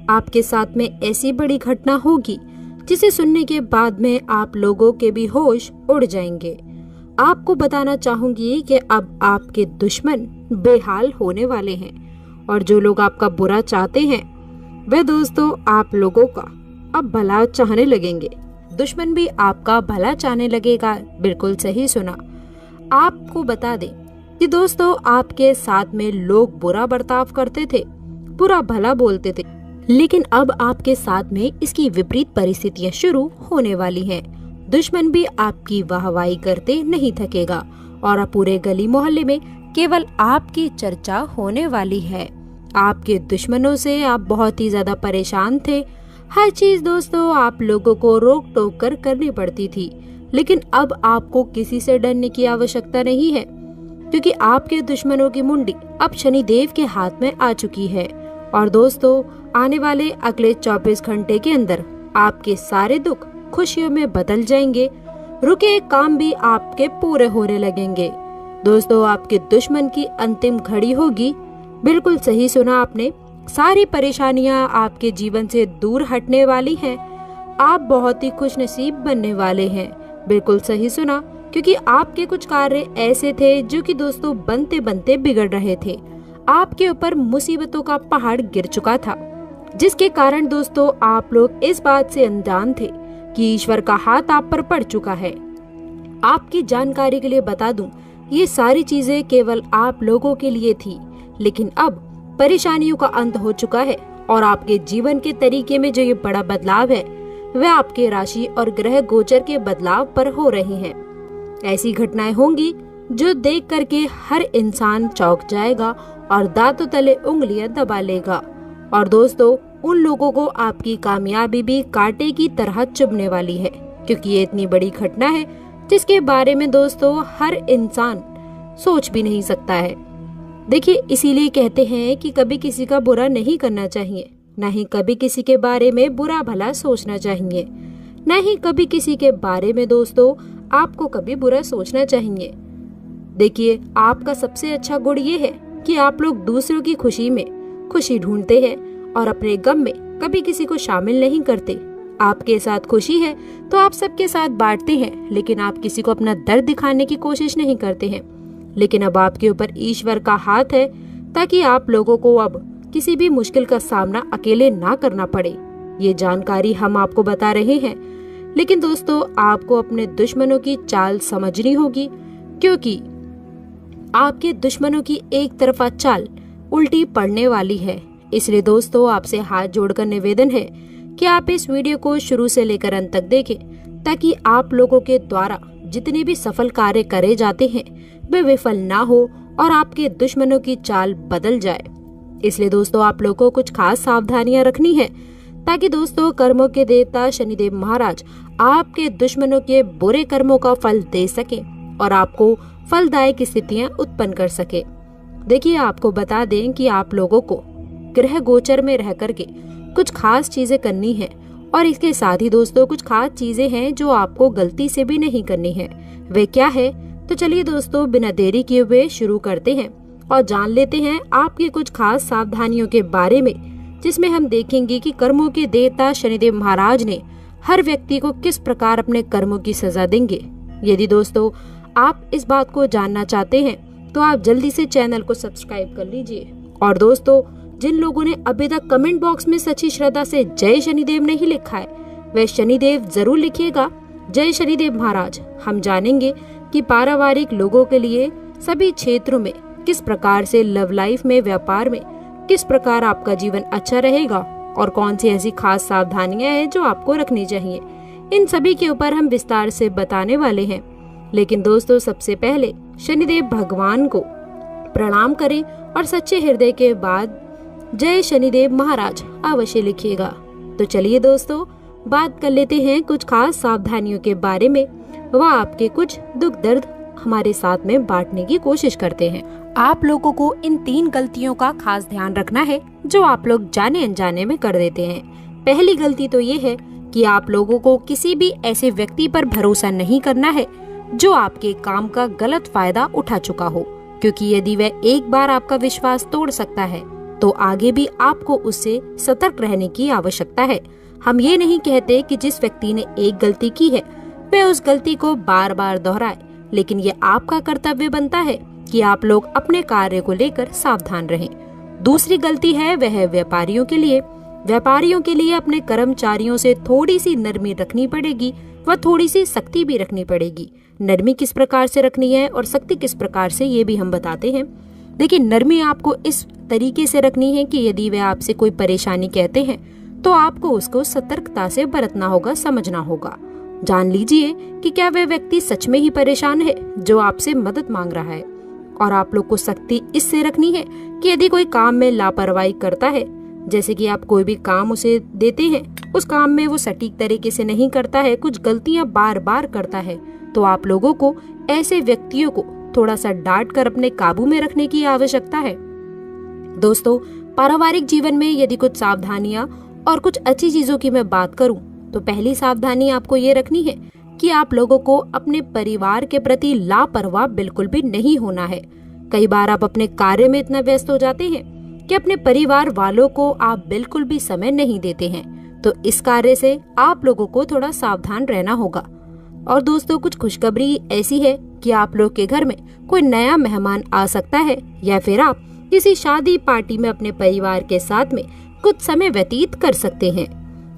आपके साथ में ऐसी बड़ी घटना होगी जिसे सुनने के बाद में आप लोगों के भी होश उड़ जाएंगे। आपको बताना चाहूंगी कि अब आपके दुश्मन बेहाल होने वाले हैं और जो लोग आपका बुरा चाहते हैं वे दोस्तों आप लोगों का अब भला चाहने लगेंगे। दुश्मन भी आपका भला चाहने लगेगा। बिल्कुल सही सुना। आपको बता दें कि दोस्तों आपके साथ में लोग बुरा बर्ताव करते थे, बुरा भला बोलते थे, लेकिन अब आपके साथ में इसकी विपरीत परिस्थितियां शुरू होने वाली हैं। दुश्मन भी आपकी वाहवाही करते नहीं थकेगा और अब पूरे गली मोहल्ले में केवल आपकी चर्चा होने वाली है। आपके दुश्मनों से आप बहुत ही ज्यादा परेशान थे। हर चीज दोस्तों आप लोगों को रोक टोक कर करनी पड़ती थी, लेकिन अब आपको किसी से डरने की आवश्यकता नहीं है, क्योंकि आपके दुश्मनों की मुंडी अब शनिदेव के हाथ में आ चुकी है। और दोस्तों आने वाले अगले 24 घंटे के अंदर आपके सारे दुख खुशियों में बदल जाएंगे। रुके काम भी आपके पूरे होने लगेंगे। दोस्तों आपके दुश्मन की अंतिम घड़ी होगी। बिल्कुल सही सुना आपने। सारी परेशानियां आपके जीवन से दूर हटने वाली हैं। आप बहुत ही खुशनसीब बनने वाले हैं। बिल्कुल सही सुना, क्योंकि आपके कुछ कार्य ऐसे थे जो कि दोस्तों बनते बनते बिगड़ रहे थे। आपके ऊपर मुसीबतों का पहाड़ गिर चुका था, जिसके कारण दोस्तों आप लोग इस बात से अनजान थे कि ईश्वर का हाथ आप पर पड़ चुका है। आपकी जानकारी के लिए बता दूं, ये सारी चीजें केवल आप लोगों के लिए थी, लेकिन अब परेशानियों का अंत हो चुका है और आपके जीवन के तरीके में जो ये बड़ा बदलाव है वह आपके राशि और ग्रह गोचर के बदलाव पर हो रही हैं। ऐसी घटनाएं होंगी जो देख करके हर इंसान चौंक जाएगा और दांतों तले उंगलियां दबा लेगा। और दोस्तों उन लोगों को आपकी कामयाबी भी कांटे की तरह चुभने वाली है, क्योंकि ये इतनी बड़ी घटना है जिसके बारे में दोस्तों हर इंसान सोच भी नहीं सकता है। देखिए, इसीलिए कहते हैं कि कभी किसी का बुरा नहीं करना चाहिए, न ही कभी किसी के बारे में बुरा भला सोचना चाहिए, न ही कभी किसी के बारे में दोस्तों आपको कभी बुरा सोचना चाहिए। देखिए, आपका सबसे अच्छा गुण ये है कि आप लोग दूसरों की खुशी में खुशी ढूंढते हैं और अपने गम में कभी किसी को शामिल नहीं करते। आपके साथ खुशी है तो आप सबके साथ बांटते हैं, लेकिन आप किसी को अपना दर्द दिखाने की कोशिश नहीं करते हैं। लेकिन अब आपके ऊपर ईश्वर का हाथ है ताकि आप लोगों को अब किसी भी मुश्किल का सामना अकेले ना करना पड़े। ये जानकारी हम आपको बता रहे हैं, लेकिन दोस्तों आपको अपने दुश्मनों की चाल समझनी होगी, क्योंकि आपके दुश्मनों की एक तरफा चाल उल्टी पड़ने वाली है। इसलिए दोस्तों आपसे हाथ जोड़कर निवेदन है कि आप इस वीडियो को शुरू से लेकर अंत तक देखें, ताकि आप लोगों के द्वारा जितने भी सफल कार्य करे जाते हैं वे विफल ना हो और आपके दुश्मनों की चाल बदल जाए। इसलिए दोस्तों आप लोगों को कुछ खास सावधानियां रखनी है, ताकि दोस्तों कर्मों के देवता शनिदेव महाराज आपके दुश्मनों के बुरे कर्मों का फल दे सके और आपको फलदायक स्थितियां उत्पन्न कर सके। देखिए, आपको बता दें कि आप लोगों को ग्रह गोचर में रह करके कुछ खास चीजें करनी है, और इसके साथ ही दोस्तों कुछ खास चीजें हैं जो आपको गलती से भी नहीं करनी है। वे क्या है? तो चलिए दोस्तों बिना देरी किए हुए शुरू करते हैं और जान लेते हैं आपकी कुछ खास सावधानियों के बारे में, जिसमें हम देखेंगे कि कर्मों के देवता शनिदेव महाराज ने हर व्यक्ति को किस प्रकार अपने कर्मों की सजा देंगे। यदि दोस्तों आप इस बात को जानना चाहते हैं तो आप जल्दी से चैनल को सब्सक्राइब कर लीजिए। और दोस्तों जिन लोगों ने अभी तक कमेंट बॉक्स में सच्ची श्रद्धा से जय शनिदेव नहीं लिखा है, वह शनिदेव जरूर लिखिएगा। जय शनिदेव महाराज। हम जानेंगे कि पारिवारिक लोगों के लिए सभी क्षेत्रों में किस प्रकार से लव लाइफ में, व्यापार में किस प्रकार आपका जीवन अच्छा रहेगा और कौन सी ऐसी खास सावधानियां हैं जो आपको रखनी चाहिए। इन सभी के ऊपर हम विस्तार से बताने वाले हैं। लेकिन दोस्तों सबसे पहले शनिदेव भगवान को प्रणाम करें और सच्चे हृदय के बाद जय शनिदेव महाराज अवश्य लिखिएगा। तो चलिए दोस्तों बात कर लेते हैं कुछ खास सावधानियों के बारे में। वह आपके कुछ दुख दर्द हमारे साथ में बांटने की कोशिश करते हैं। आप लोगों को इन 3 गलतियों का खास ध्यान रखना है जो आप लोग जाने अनजाने में कर देते हैं। पहली गलती तो ये है कि आप लोगों को किसी भी ऐसे व्यक्ति पर भरोसा नहीं करना है जो आपके काम का गलत फायदा उठा चुका हो, क्योंकि यदि वह एक बार आपका विश्वास तोड़ सकता है तो आगे भी आपको उससे सतर्क रहने की आवश्यकता है। हम ये नहीं कहते कि जिस व्यक्ति ने एक गलती की है वह उस गलती को बार बार दोहराए, लेकिन ये आपका कर्तव्य बनता है कि आप लोग अपने कार्य को लेकर सावधान रहें। दूसरी गलती है वह है व्यापारियों के लिए। व्यापारियों के लिए अपने कर्मचारियों से थोड़ी सी नरमी रखनी पड़ेगी व थोड़ी सी सख्ती भी रखनी पड़ेगी। नरमी किस प्रकार से रखनी है और सख्ती किस प्रकार से, ये भी हम बताते हैं। देखिए, नरमी आपको इस तरीके से रखनी है कि यदि वे आपसे कोई परेशानी कहते हैं तो आपको उसको सतर्कता से बरतना होगा, समझना होगा। जान लीजिए कि क्या वह व्यक्ति सच में ही परेशान है जो आपसे मदद मांग रहा है। और आप लोग को सख्ती इससे रखनी है कि यदि कोई काम में लापरवाही करता है, जैसे कि आप कोई भी काम उसे देते हैं, उस काम में वो सटीक तरीके से नहीं करता है, कुछ गलतियां बार बार करता है, तो आप लोगों को ऐसे व्यक्तियों को थोड़ा सा डांट कर अपने काबू में रखने की आवश्यकता है। दोस्तों, पारिवारिक जीवन में यदि कुछ सावधानियां और कुछ अच्छी चीजों की मैं बात करूं तो पहली सावधानी आपको ये रखनी है कि आप लोगों को अपने परिवार के प्रति लापरवाह बिल्कुल भी नहीं होना है। कई बार आप अपने कार्य में इतना व्यस्त हो जाते हैं कि अपने परिवार वालों को आप बिल्कुल भी समय नहीं देते हैं, तो इस कार्य से आप लोगों को थोड़ा सावधान रहना होगा। और दोस्तों, कुछ खुशखबरी ऐसी है कि आप लोग के घर में कोई नया मेहमान आ सकता है या फिर आप किसी शादी पार्टी में अपने परिवार के साथ में कुछ समय व्यतीत कर सकते हैं।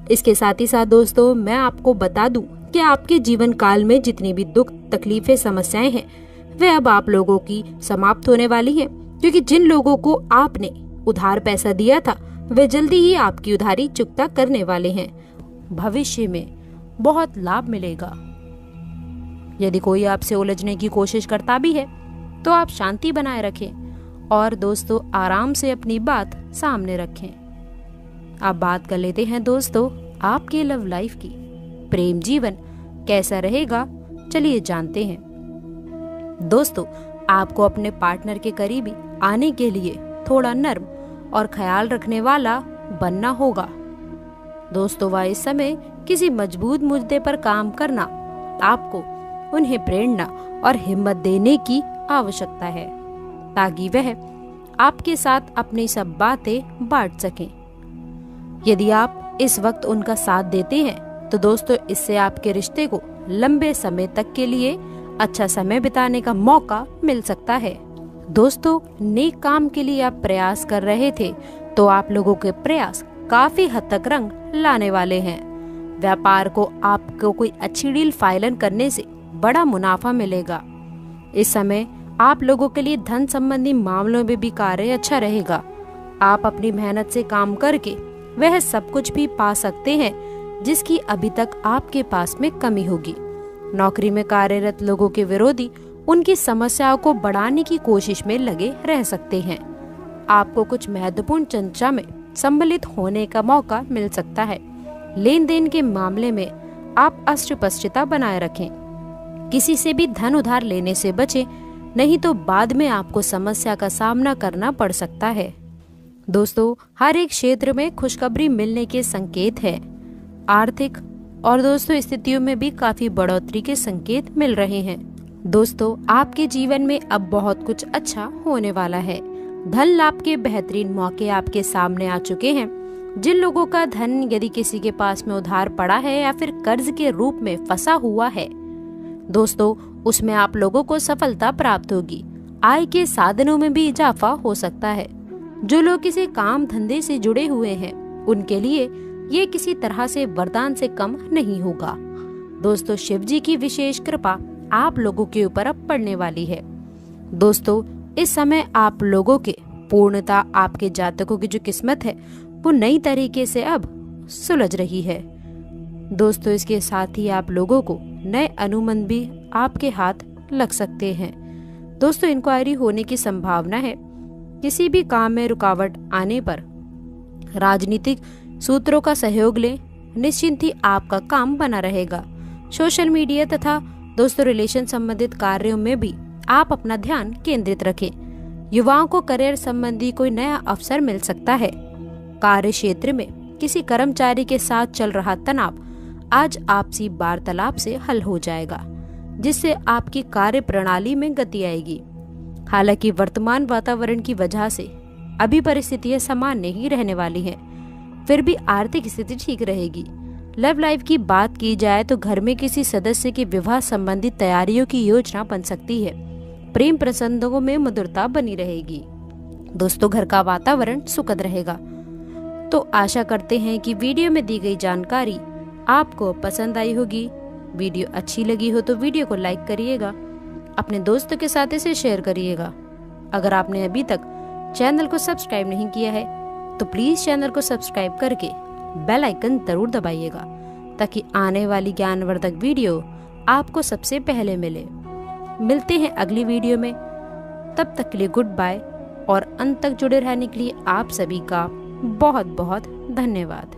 इसके साथ ही साथ दोस्तों, मैं आपको बता दूं कि आपके जीवन काल में जितनी भी दुख, तकलीफें, समस्याएं हैं वे अब आप लोगों की समाप्त होने वाली हैं, क्योंकि जिन लोगों को आपने उधार पैसा दिया था वे जल्दी ही आपकी उधारी चुकता करने वाले हैं। भविष्य में बहुत लाभ मिलेगा। यदि कोई आपसे उलझने की कोशिश करता भी है तो आप शांति बनाए रखें और दोस्तों आराम से अपनी बात सामने रखें। अब बात कर लेते हैं दोस्तों आपके लव लाइफ की। प्रेम जीवन कैसा रहेगा, चलिए जानते हैं। दोस्तों, आपको अपने पार्टनर के करीबी आने के लिए थोड़ा नर्म और ख्याल रखने वाला बनना होगा। दोस्तों, वह इस समय किसी मजबूत मुद्दे पर काम करना, आपको उन्हें प्रेरणा और हिम्मत देने की आवश्यकता है ताकि वह आपके साथ अपनी सब बातें बांट सकें। यदि आप इस वक्त उनका साथ देते हैं तो दोस्तों इससे आपके रिश्ते को लंबे समय तक के लिए अच्छा समय बिताने का मौका मिल सकता है। दोस्तों, नेक काम के लिए आप प्रयास कर रहे थे तो आप लोगों के प्रयास काफी हद तक रंग लाने वाले हैं। व्यापार को आपको कोई अच्छी डील फाइनल करने से बड़ा मुनाफा मिलेगा। इस समय आप लोगों के लिए धन संबंधी मामलों में भी कार्य अच्छा रहेगा। आप अपनी मेहनत से काम करके वह सब कुछ भी पा सकते हैं जिसकी अभी तक आपके पास में कमी होगी। नौकरी में कार्यरत लोगों के विरोधी उनकी समस्याओं को बढ़ाने की कोशिश में लगे रह सकते हैं। आपको कुछ महत्वपूर्ण चर्चा में सम्मिलित होने का मौका मिल सकता है। लेन देन के मामले में आप अस्पष्टता बनाए रखें। किसी से भी धन उधार लेने से बचें, नहीं तो बाद में आपको समस्या का सामना करना पड़ सकता है। दोस्तों, हर एक क्षेत्र में खुशखबरी मिलने के संकेत है। आर्थिक और दोस्तों स्थितियों में भी काफी बढ़ोतरी के संकेत मिल रहे हैं। दोस्तों, आपके जीवन में अब बहुत कुछ अच्छा होने वाला है। धन लाभ के बेहतरीन मौके आपके सामने आ चुके हैं। जिन लोगों का धन यदि किसी के पास में उधार पड़ा है या फिर कर्ज के रूप में फंसा हुआ है, दोस्तों उसमें आप लोगों को सफलता प्राप्त होगी। आय के साधनों में भी इजाफा हो सकता है। जो लोग किसी काम धंधे से जुड़े हुए हैं उनके लिए ये किसी तरह से वरदान से कम नहीं होगा। दोस्तों, शिव जी की विशेष कृपा आप लोगों के ऊपर अब पड़ने वाली है। दोस्तों, इस समय आप लोगों के पूर्णता आपके जातकों की जो किस्मत है वो नई तरीके से अब सुलझ रही है। दोस्तों, इसके साथ ही आप लोगों को नए अनुबंध भी आपके हाथ लग सकते हैं। दोस्तों, इंक्वायरी होने की संभावना है। किसी भी काम में रुकावट आने पर राजनीतिक सूत्रों का सहयोग लें, निश्चिंत ही आपका काम बना रहेगा। सोशल मीडिया तथा दोस्तों रिलेशन संबंधित कार्यों में भी आप अपना ध्यान केंद्रित रखें। युवाओं को करियर संबंधी कोई नया अवसर मिल सकता है। कार्य क्षेत्र में किसी कर्मचारी के साथ चल रहा तनाव आज आपसी वार्तालाप से हल हो जाएगा, जिससे आपकी कार्य प्रणाली में गति आएगी। हालांकि वर्तमान वातावरण की वजह से अभी परिस्थितियां सामान्य ही रहने वाली हैं, फिर भी आर्थिक स्थिति ठीक रहेगी। लव लाइफ की बात की जाए तो घर में किसी सदस्य की विवाह संबंधी तैयारियों की योजना बन सकती है। प्रेम प्रसंगों में मधुरता बनी रहेगी। दोस्तों, घर का वातावरण सुखद रहेगा। तो आशा करते हैं कि वीडियो में दी गई जानकारी आपको पसंद आई होगी। वीडियो अच्छी लगी हो तो वीडियो को लाइक करिएगा, अपने दोस्तों के साथ इसे शेयर करिएगा। अगर आपने अभी तक चैनल को सब्सक्राइब नहीं किया है तो प्लीज चैनल को सब्सक्राइब करके बेल आइकन जरूर दबाइएगा, ताकि आने वाली ज्ञानवर्धक वीडियो आपको सबसे पहले मिले। मिलते हैं अगली वीडियो में, तब तक के लिए गुड बाय और अंत तक जुड़े रहने के लिए आप सभी का बहुत बहुत धन्यवाद।